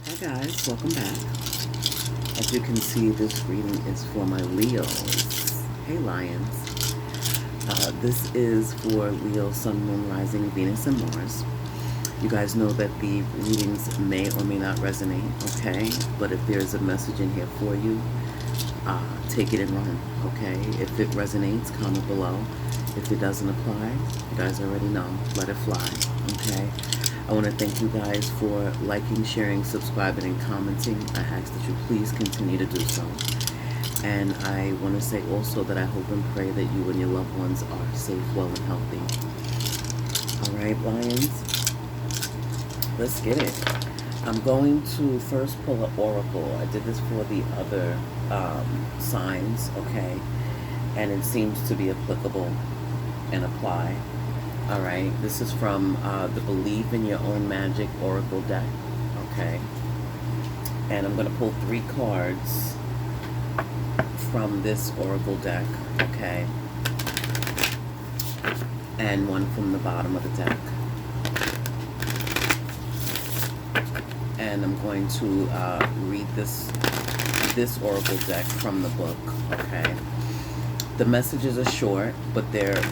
Hi guys, welcome back. As you can see, this reading is for my Leos. Hey Lions. This is for Leo, Sun, Moon, Rising, Venus, and Mars. You guys know that the readings may or may not resonate, okay? But if there's a message in here for you, take it and run, okay? If it resonates, comment below. If it doesn't apply, you guys already know, let it fly, okay? I want to thank you guys for liking, sharing, subscribing, and commenting. I ask that you please continue to do so. And I want to say also that I hope and pray that you and your loved ones are safe, well, and healthy. All right, Lions, let's get it. I'm going to first pull an oracle. I did this for the other signs, okay? And it seems to be applicable and apply. All right, this is from the Believe in Your Own Magic Oracle deck, okay? And I'm going to pull 3 cards from this Oracle deck, okay? And 1 from the bottom of the deck. And I'm going to read this Oracle deck from the book, okay? The messages are short, but they're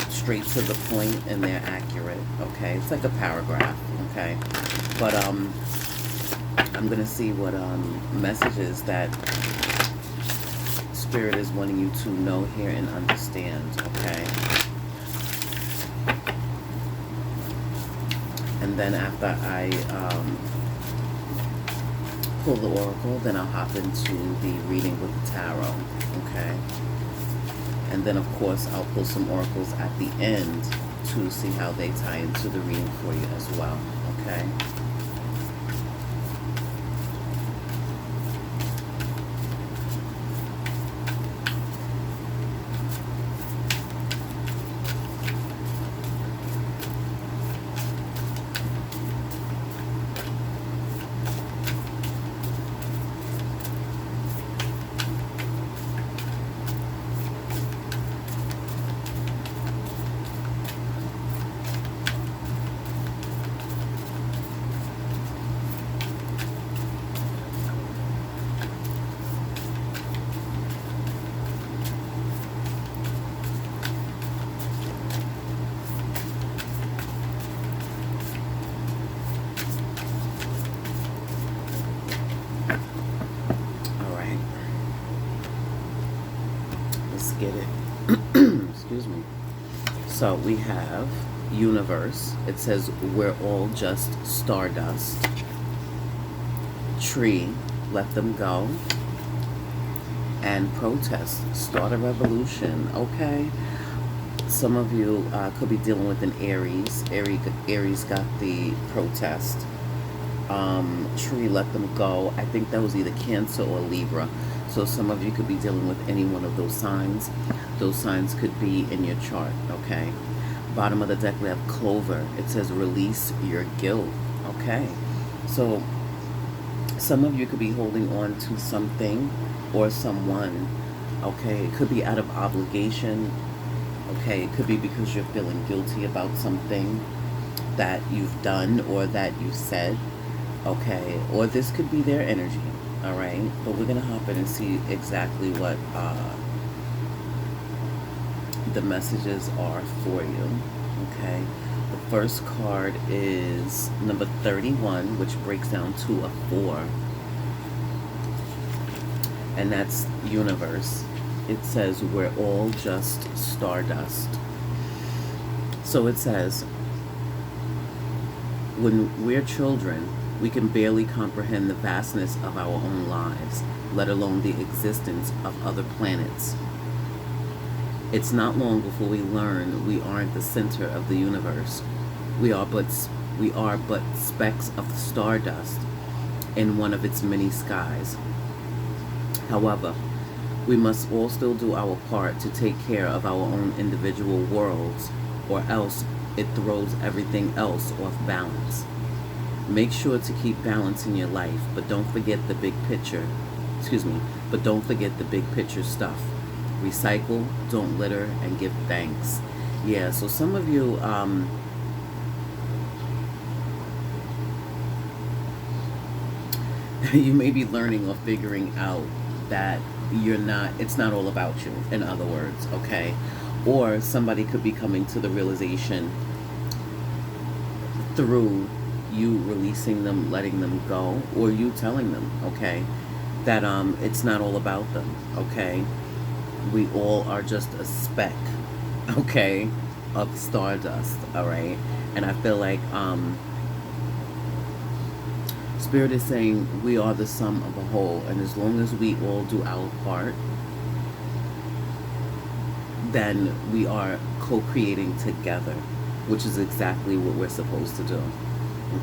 straight to the point and they're accurate, okay? It's like a paragraph, okay? But I'm gonna see what messages that Spirit is wanting you to know, hear, and understand, okay? And then after I pull the oracle, then I'll hop into the reading with the tarot, okay? And then, of course, I'll pull some oracles at the end to see how they tie into the reading for you as well, okay? Get it. Excuse me. So we have universe. It says we're all just stardust. Tree, let them go. And protest, start a revolution. Okay. Some of you could be dealing with an Aries. Aries got the protest. Tree, let them go. I think that was either Cancer or Libra. So some of you could be dealing with any one of those signs. Those signs could be in your chart, okay? Bottom of the deck, we have Clover. It says release your guilt, okay? So some of you could be holding on to something or someone, okay? It could be out of obligation, okay? It could be because you're feeling guilty about something that you've done or that you said, okay? Or this could be their energy. All right, but we're going to hop in and see exactly what the messages are for you, okay? The first card is number 31, which breaks down to a 4. And that's universe. It says we're all just stardust. So it says, when we're children, we can barely comprehend the vastness of our own lives, let alone the existence of other planets. It's not long before we learn we aren't the center of the universe. We are but specks of stardust in one of its many skies. However, we must all still do our part to take care of our own individual worlds, or else it throws everything else off balance. Make sure to keep balance in your life, but don't forget the big picture. But don't forget the big picture stuff. Recycle, don't litter, and give thanks. Yeah, so some of you You may be learning or figuring out that it's not all about you, in other words, okay? Or somebody could be coming to the realization through you releasing them, letting them go, or you telling them, okay, that it's not all about them, okay? We all are just a speck, okay, of stardust, all right? And I feel like Spirit is saying we are the sum of a whole, and as long as we all do our part, then we are co-creating together, which is exactly what we're supposed to do,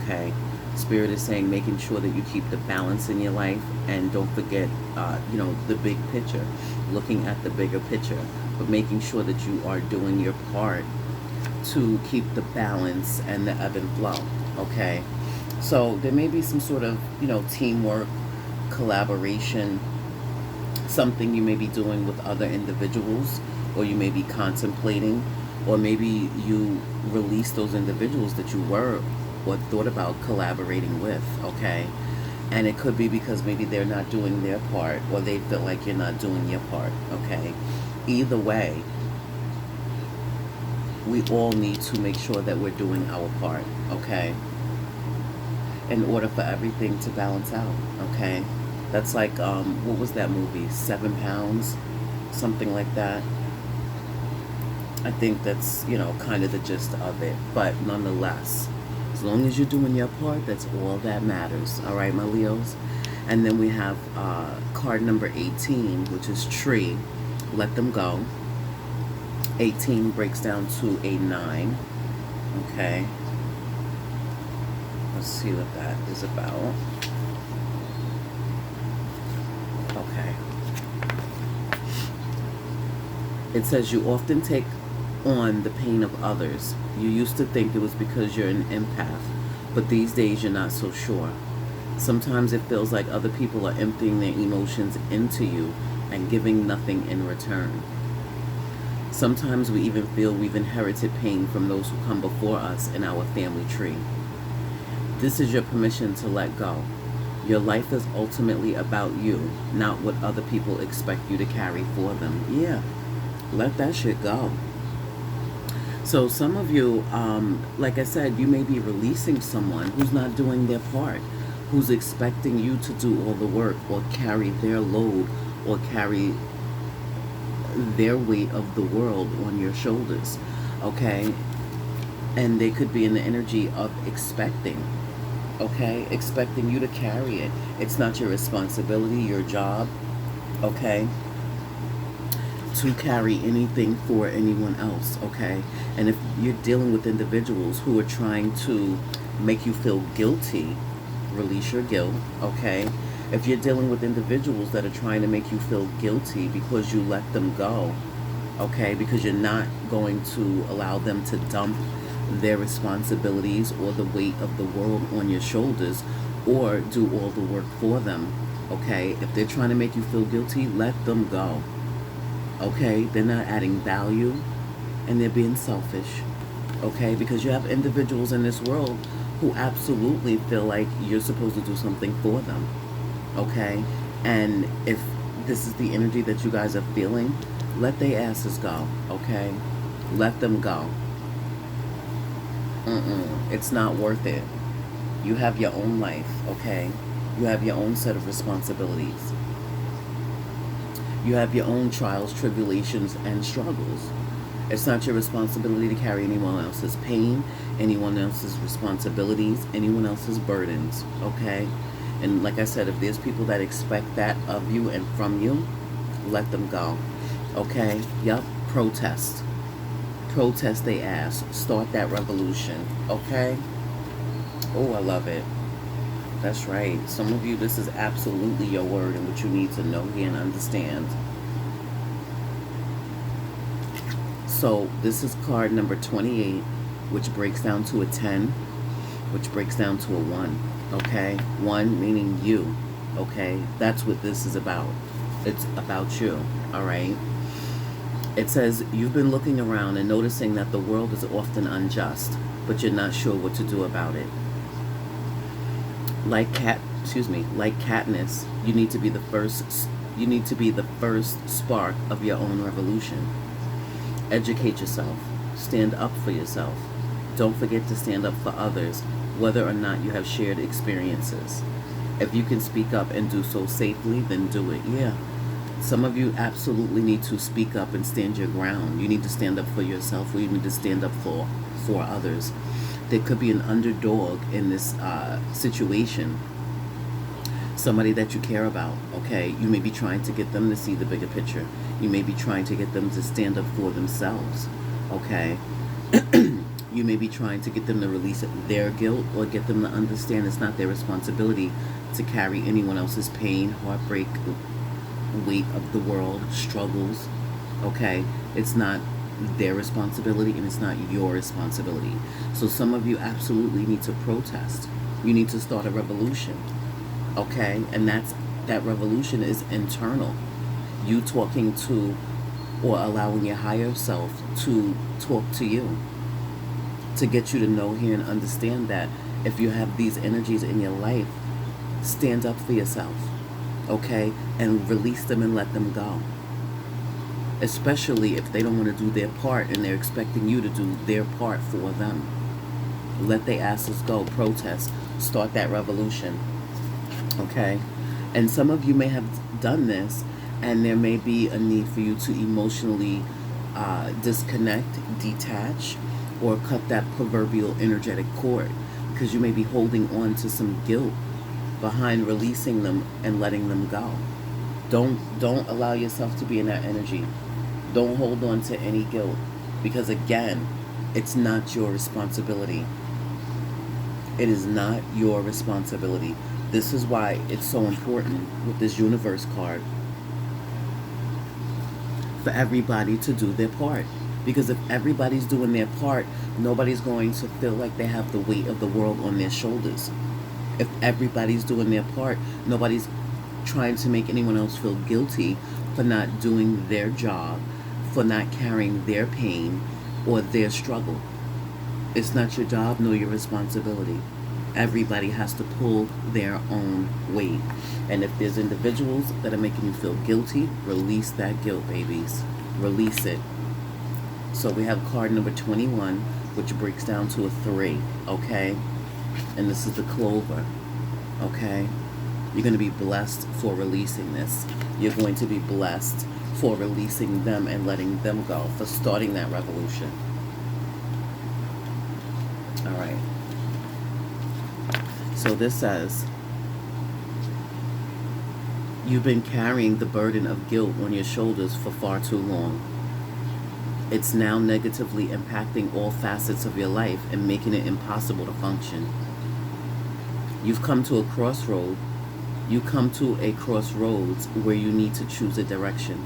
okay? Spirit is saying making sure that you keep the balance in your life, and don't forget, the big picture, looking at the bigger picture, but making sure that you are doing your part to keep the balance and the ebb and flow, okay? So there may be some sort of, teamwork, collaboration, something you may be doing with other individuals, or you may be contemplating, or maybe you release those individuals that you were or thought about collaborating with, okay? And it could be because maybe they're not doing their part, or they feel like you're not doing your part, okay? Either way, we all need to make sure that we're doing our part, okay? In order for everything to balance out, okay? That's like, what was that movie? 7 Pounds? Something like that. I think that's, kind of the gist of it. But nonetheless, as long as you're doing your part, that's all that matters. All right, my Leos? And then we have card number 18, which is Tree. Let them go. 18 breaks down to a 9. Okay. Let's see what that is about. Okay. It says you often take on the pain of others. You used to think it was because you're an empath, but these days you're not so sure. Sometimes it feels like other people are emptying their emotions into you and giving nothing in return. Sometimes we even feel we've inherited pain from those who come before us in our family tree. This is your permission to let go. Your life is ultimately about you, not what other people expect you to carry for them. Yeah, let that shit go. So some of you, like I said, you may be releasing someone who's not doing their part, who's expecting you to do all the work or carry their load or carry their weight of the world on your shoulders, okay? And they could be in the energy of expecting, okay? Expecting you to carry it. It's not your responsibility, your job, okay, to carry anything for anyone else, okay? And if you're dealing with individuals who are trying to make you feel guilty, release your guilt, okay? If you're dealing with individuals that are trying to make you feel guilty because you let them go, okay, because you're not going to allow them to dump their responsibilities or the weight of the world on your shoulders or do all the work for them, okay? If they're trying to make you feel guilty, let them go, okay? They're not adding value and they're being selfish, okay? Because you have individuals in this world who absolutely feel like you're supposed to do something for them, okay? And if this is the energy that you guys are feeling, let their asses go, okay? Let them go. It's not worth it. You have your own life, okay? You have your own set of responsibilities. You have your own trials, tribulations, and struggles. It's not your responsibility to carry anyone else's pain, anyone else's responsibilities, anyone else's burdens, okay? And like I said, if there's people that expect that of you and from you, let them go, okay? Yup, protest. Protest they ass. Start that revolution, okay? Oh, I love it. That's right. Some of you, this is absolutely your word and what you need to know and understand. So this is card number 28, which breaks down to a 10, which breaks down to a 1, okay? 1 meaning you, okay? That's what this is about. It's about you, all right? It says, you've been looking around and noticing that the world is often unjust, but you're not sure what to do about it. Like excuse me, like Katniss, you need to be the first spark of your own revolution. Educate yourself. Stand up for yourself. Don't forget to stand up for others, whether or not you have shared experiences. If you can speak up and do so safely, then do it. Yeah. Some of you absolutely need to speak up and stand your ground. You need to stand up for yourself, or you need to stand up for others. There could be an underdog in this situation. Somebody that you care about, okay? You may be trying to get them to see the bigger picture. You may be trying to get them to stand up for themselves, okay? You may be trying to get them to release their guilt, or get them to understand it's not their responsibility to carry anyone else's pain, heartbreak, weight of the world, struggles, okay? It's not their responsibility, and it's not your responsibility. So some of you absolutely need to protest. You need to start a revolution, okay? And that revolution is internal. You talking to, or allowing your higher self to talk to you, to get you to know, hear, and understand that if you have these energies in your life, stand up for yourself, okay? And release them and let them go. Especially if they don't want to do their part and they're expecting you to do their part for them. Let their asses go. Protest. Start that revolution, okay? And some of you may have done this, and there may be a need for you to emotionally disconnect, detach, or cut that proverbial energetic cord, because you may be holding on to some guilt behind releasing them and letting them go. Don't allow yourself to be in that energy. Don't hold on to any guilt, because again, it's not your responsibility. It is not your responsibility. This is why it's so important with this universe card for everybody to do their part. Because if everybody's doing their part, nobody's going to feel like they have the weight of the world on their shoulders. If everybody's doing their part, nobody's trying to make anyone else feel guilty for not doing their job, for not carrying their pain or their struggle. It's not your job nor your responsibility. Everybody has to pull their own weight. And if there's individuals that are making you feel guilty, release that guilt, babies. Release it. So we have card number 21, which breaks down to a 3, okay? And this is the clover, okay? You're going to be blessed for releasing this. You're going to be blessed for releasing them and letting them go, for starting that revolution. All right. So this says, you've been carrying the burden of guilt on your shoulders for far too long. It's now negatively impacting all facets of your life and making it impossible to function. You've come to a crossroad. You come to a crossroads where you need to choose a direction.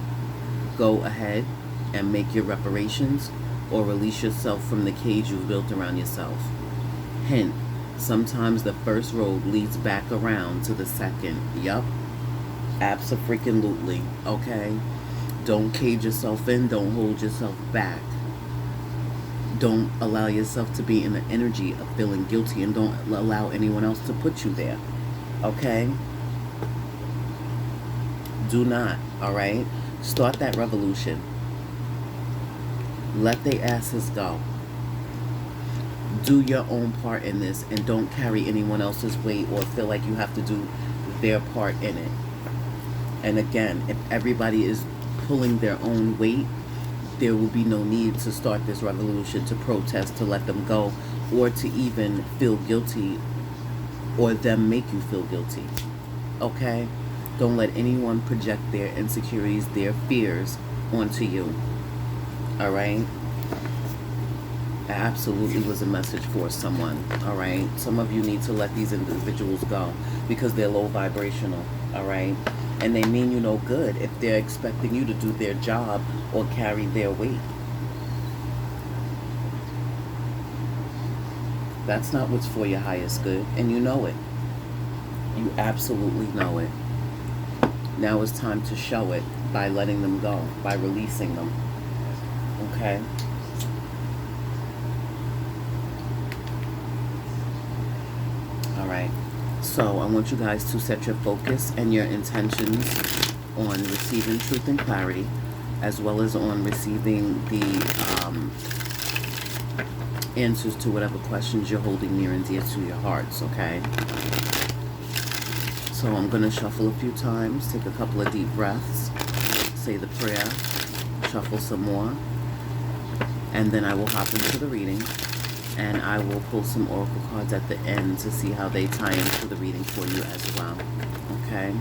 Go ahead and make your reparations, or release yourself from the cage you've built around yourself. Hint, sometimes the first road leads back around to the second. Yup. Abso-freaking-lutely. Okay? Don't cage yourself in. Don't hold yourself back. Don't allow yourself to be in the energy of feeling guilty, and don't allow anyone else to put you there. Okay? Do not. Alright? Start that revolution. Let their asses go. Do your own part in this, and don't carry anyone else's weight or feel like you have to do their part in it. And again, if everybody is pulling their own weight, there will be no need to start this revolution, to protest, to let them go, or to even feel guilty, or them make you feel guilty. Okay? Don't let anyone project their insecurities, their fears onto you. Alright? That absolutely was a message for someone. Alright? Some of you need to let these individuals go, because they're low vibrational. Alright? And they mean you no good if they're expecting you to do their job or carry their weight. That's not what's for your highest good, and you know it. You absolutely know it. Now it's time to show it by letting them go, by releasing them. Okay? Alright. So I want you guys to set your focus and your intentions on receiving truth and clarity, as well as on receiving the answers to whatever questions you're holding near and dear to your hearts, okay? So I'm going to shuffle a few times, take a couple of deep breaths, say the prayer, shuffle some more, and then I will hop into the reading, and I will pull some oracle cards at the end to see how they tie into the reading for you as well, okay?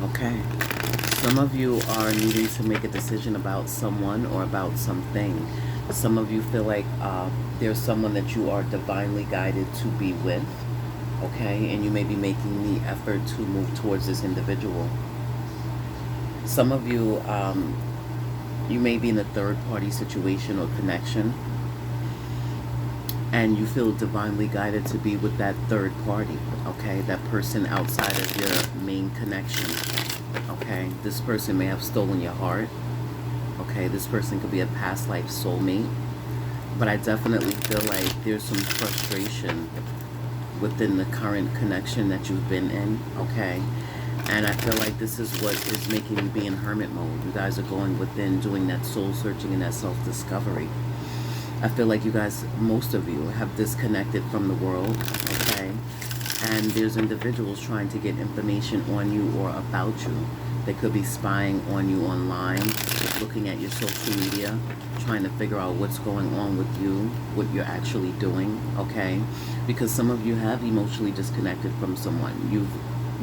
Okay. Some of you are needing to make a decision about someone or about something. Some of you feel like there's someone that you are divinely guided to be with, okay? And you may be making the effort to move towards this individual. Some of you, you may be in a third-party situation or connection, and you feel divinely guided to be with that third party, okay? That person outside of your main connection, okay? This person may have stolen your heart, okay? This person could be a past life soulmate, but I definitely feel like there's some frustration within the current connection that you've been in, okay? And I feel like this is what is making you be in hermit mode. You guys are going within, doing that soul searching and that self-discovery. I feel like you guys, most of you, have disconnected from the world, okay? And there's individuals trying to get information on you or about you. They could be spying on you online, looking at your social media, trying to figure out what's going on with you, what you're actually doing, okay? Because some of you have emotionally disconnected from someone. You've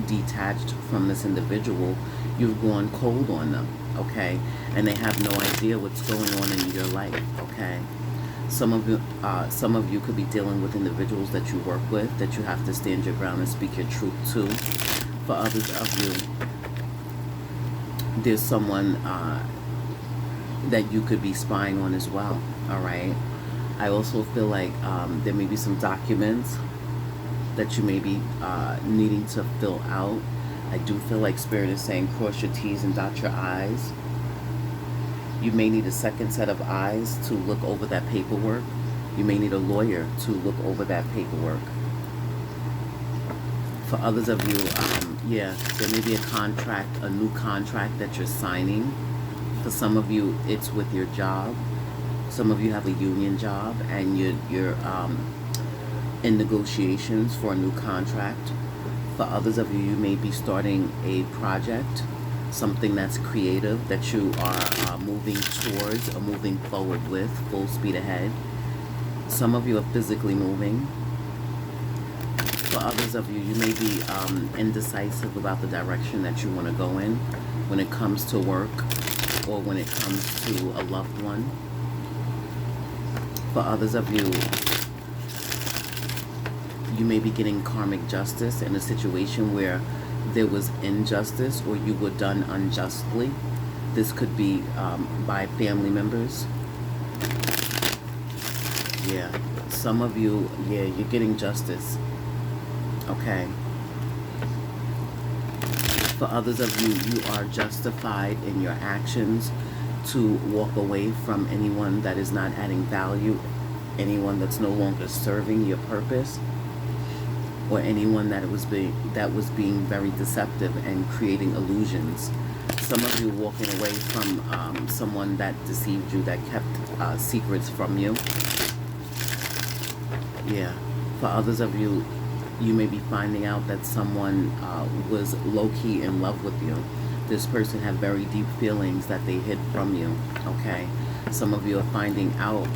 detached from this individual. You've gone cold on them, okay? And they have no idea what's going on in your life, okay? Some of you could be dealing with individuals that you work with that you have to stand your ground and speak your truth to. For others of you, there's someone that you could be spying on as well, all right? I also feel like there may be some documents that you may be needing to fill out. I do feel like Spirit is saying cross your T's and dot your I's. You may need a second set of eyes to look over that paperwork. You may need a lawyer to look over that paperwork. For others of you, yeah, there may be a contract, a new contract that you're signing. For some of you, it's with your job. Some of you have a union job and you're in negotiations for a new contract. For others of you, you may be starting a project, something that's creative that you are moving towards or moving forward with, full speed ahead. Some of you are physically moving. For others of you, you may be indecisive about the direction that you want to go in when it comes to work or when it comes to a loved one. For others of you, you may be getting karmic justice in a situation where there was injustice or you were done unjustly. This could be by family members. Yeah, some of you, yeah, you're getting justice. Okay. For others of you, you are justified in your actions to walk away from anyone that is not adding value, anyone that's no longer serving your purpose, or anyone that was being very deceptive and creating illusions. Some of you walking away from someone that deceived you, that kept secrets from you. Yeah. For others of you, you may be finding out that someone was low-key in love with you. This person had very deep feelings that they hid from you, okay? Some of you are finding out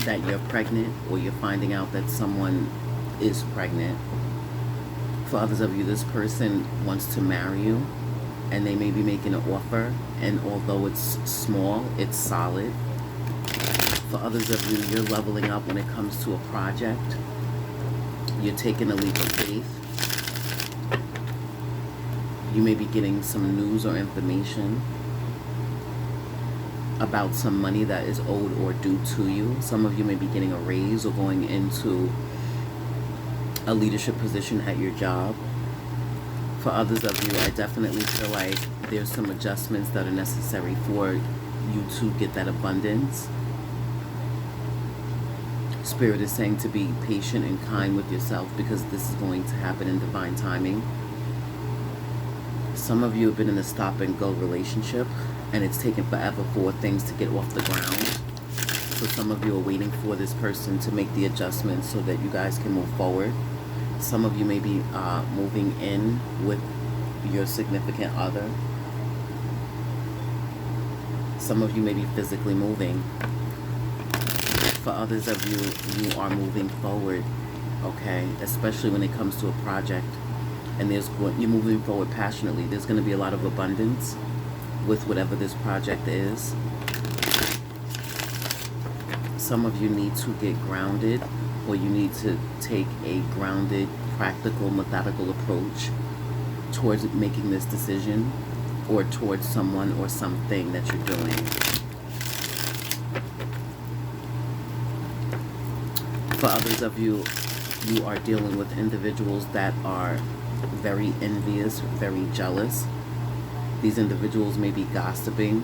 that you're pregnant, or you're finding out that someone is pregnant. For others of you, this person wants to marry you, and they may be making an offer, and although it's small, it's solid. For others of you, you're leveling up when it comes to a project. You're taking a leap of faith. You may be getting some news or information about some money that is owed or due to you. Some of you may be getting a raise or going into a leadership position at your job. For others of you, I definitely feel like there's some adjustments that are necessary for you to get that abundance. Spirit is saying to be patient and kind with yourself, because this is going to happen in divine timing. Some of you have been in a stop and go relationship, and it's taken forever for things to get off the ground. So some of you are waiting for this person to make the adjustments so that you guys can move forward. Some of you may be moving in with your significant other. Some of you may be physically moving. For others of you, you are moving forward, okay? Especially when it comes to a project, and you're moving forward passionately. There's going to be a lot of abundance with whatever this project is. Some of you need to get grounded, or you need to take a grounded, practical, methodical approach towards making this decision, or towards someone or something that you're doing. For others of you, you are dealing with individuals that are very envious, very jealous. These individuals may be gossiping,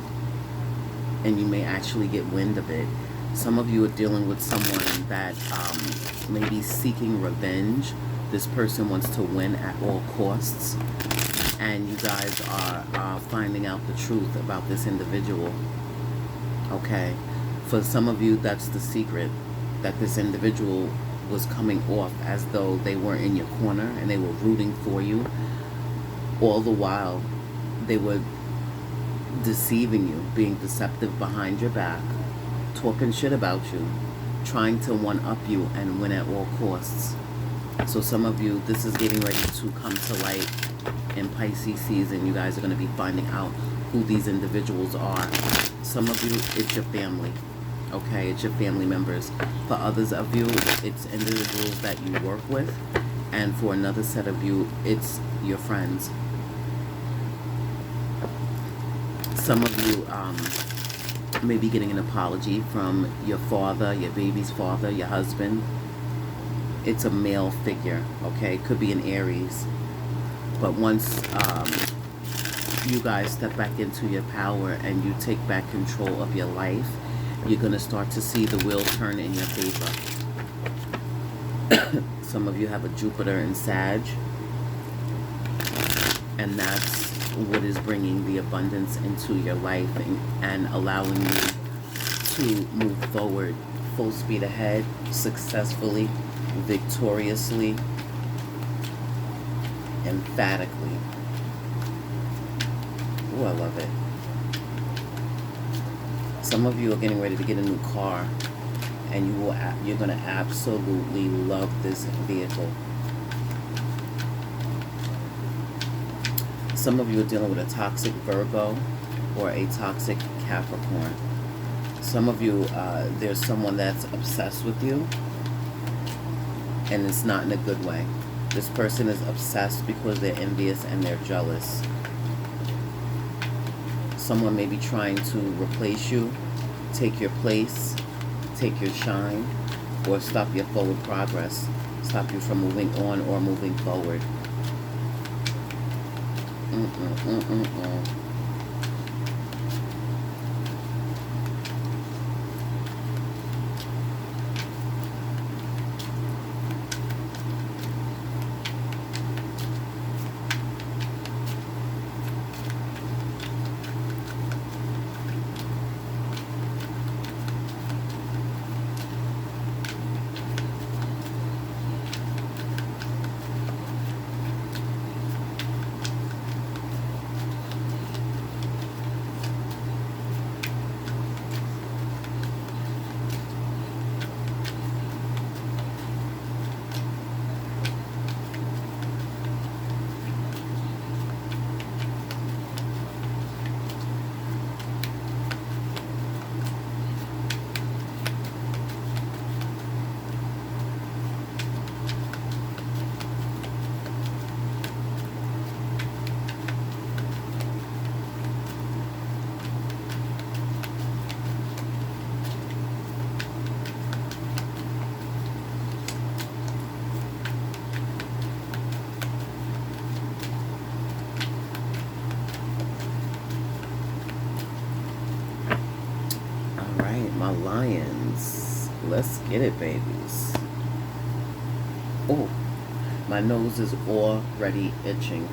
and you may actually get wind of it. Some of you are dealing with someone that may be seeking revenge. This person wants to win at all costs, and you guys are finding out the truth about this individual. Okay, for some of you, that's the secret, that this individual was coming off as though they were in your corner and they were rooting for you. All the while, they were deceiving you, being deceptive behind your back, talking shit about you, trying to one-up you and win at all costs. So some of you, this is getting ready to come to light in Pisces season. You guys are going to be finding out who these individuals are. Some of you, it's your family. Okay, it's your family members. For others of you, it's individuals that you work with. And for another set of you, it's your friends. Some of you may be getting an apology from your father, your baby's father, your husband. It's a male figure, okay? It could be an Aries. But once you guys step back into your power and you take back control of your life, you're going to start to see the wheel turn in your favor. Some of you have a Jupiter in Sag, and that's what is bringing the abundance into your life and allowing you to move forward full speed ahead, successfully, victoriously, emphatically. Oh, I love it. Some of you are getting ready to get a new car, and you're going to absolutely love this vehicle. Some of you are dealing with a toxic Virgo or a toxic Capricorn. Some of you, there's someone that's obsessed with you, and it's not in a good way. This person is obsessed because they're envious and they're jealous. Someone may be trying to replace you, take your place, take your shine, or stop your forward progress. stop you from moving on or moving forward. My lions, let's get it, babies. Oh, my nose is already itching,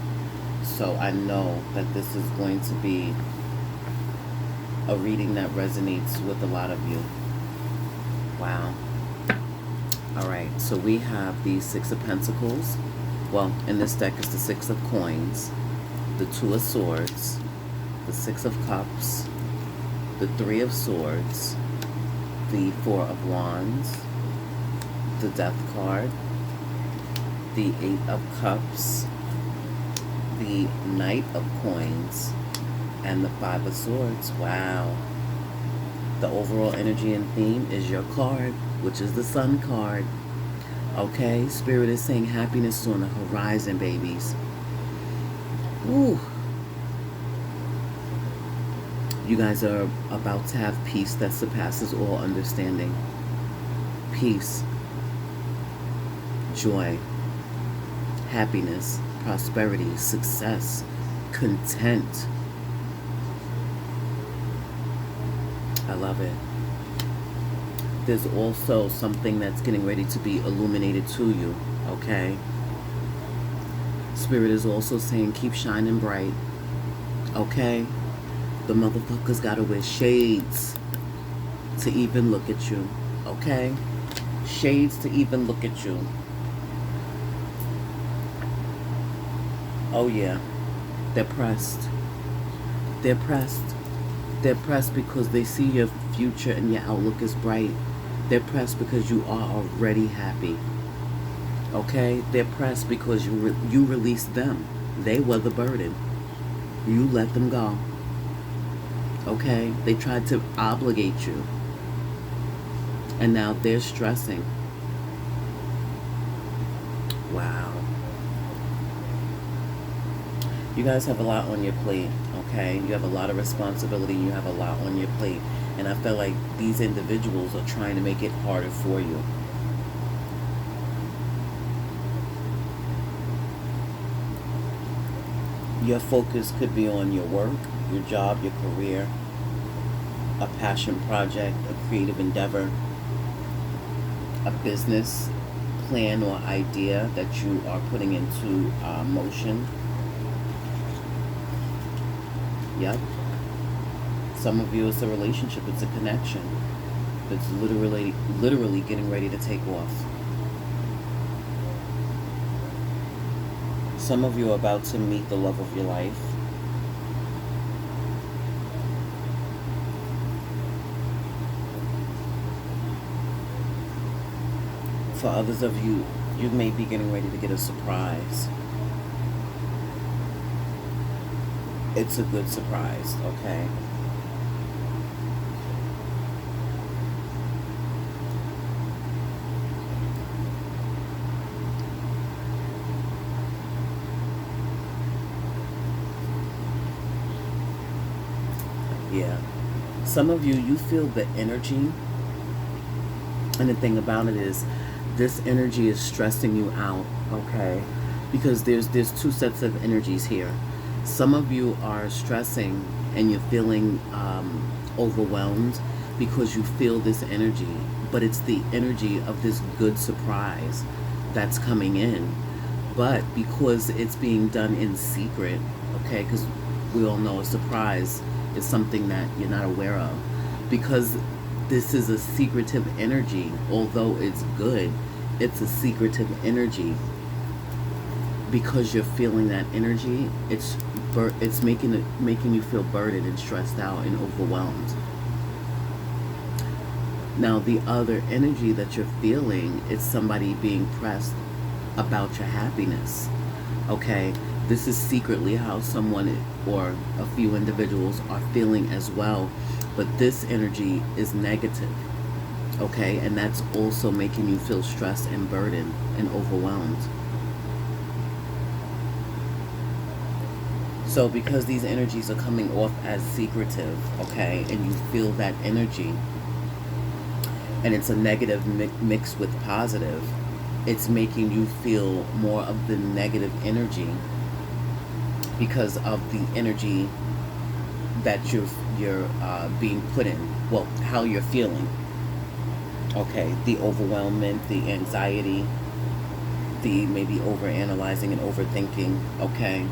so I know that this is going to be a reading that resonates with a lot of you. Wow. All right, so we have the Six of Pentacles. Well, in this deck is the Six of Coins, the Two of Swords, the Six of Cups, the Three of Swords, the Four of Wands, the Death card, the Eight of Cups, the Knight of Coins, and the Five of Swords. Wow. The overall energy and theme is your card, which is the Sun card. Okay, Spirit is saying happiness is on the horizon, babies. Ooh. You guys are about to have peace that surpasses all understanding. Peace, joy, happiness, prosperity, success, content. I love it. There's also something that's getting ready to be illuminated to you, okay? Spirit is also saying keep shining bright, okay? The motherfuckers gotta wear shades to even look at you, okay? Shades to even look at you. Oh yeah, they're pressed. They're pressed. They're pressed because they see your future and your outlook is bright. They're pressed because you are already happy, okay? They're pressed because you released them. They were the burden. You let them go. Okay, they tried to obligate you, and now they're stressing. Wow. You guys have a lot on your plate, okay? You have a lot of responsibility. You have a lot on your plate, and I feel like these individuals are trying to make it harder for you. Your focus could be on your work, your job, your career, a passion project, a creative endeavor, a business plan or idea that you are putting into motion. Yep. Some of you, it's a relationship, it's a connection that's literally getting ready to take off. Some of you are about to meet the love of your life. For others of you, you may be getting ready to get a surprise. It's a good surprise, okay? Yeah. Some of you, you feel the energy. And the thing about it is, This energy is stressing you out, okay? Because there's two sets of energies here. Some of you are stressing and you're feeling overwhelmed because you feel this energy, but it's the energy of this good surprise that's coming in. But because it's being done in secret, okay, because we all know a surprise is something that you're not aware of. Because this is a secretive energy, although it's good, it's a secretive energy. Because you're feeling that energy, it's making you feel burdened and stressed out and overwhelmed. Now the other energy that you're feeling is somebody being pressed about your happiness. Okay, this is secretly how someone or a few individuals are feeling as well, but this energy is negative. Okay, and that's also making you feel stressed and burdened and overwhelmed. So because these energies are coming off as secretive, okay, and you feel that energy, and it's a negative mixed with positive, it's making you feel more of the negative energy because of the energy that you're being put in. Well, how you're feeling. Okay, the overwhelmment, the anxiety, the maybe overanalyzing and overthinking. Okay.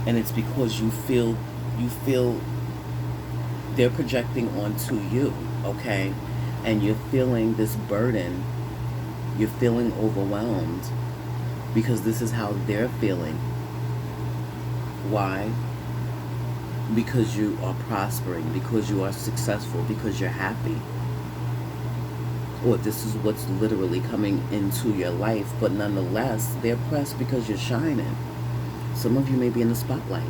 And it's because you feel they're projecting onto you, okay? And you're feeling this burden, you're feeling overwhelmed because this is how they're feeling. Why? Because you are prospering, because you are successful, because you're happy. Or this is what's literally coming into your life, but nonetheless, they're pressed because you're shining. Some of you may be in the spotlight.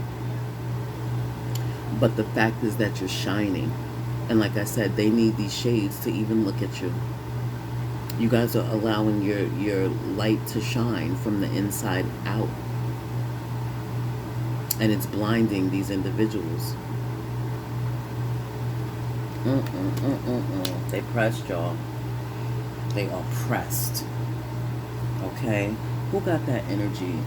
But the fact is that you're shining. And like I said, they need these shades to even look at you. You guys are allowing your light to shine from the inside out. And it's blinding these individuals. They pressed, y'all. They are pressed. Okay? Who got that energy?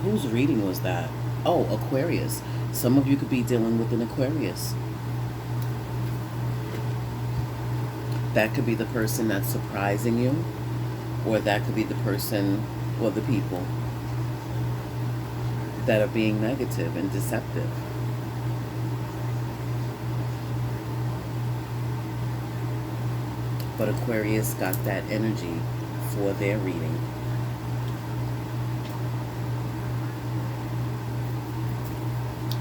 Whose reading was that? Oh, Aquarius. Some of you could be dealing with an Aquarius. That could be the person that's surprising you, or that could be the person or the people that are being negative and deceptive. But Aquarius got that energy for their reading.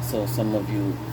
So some of you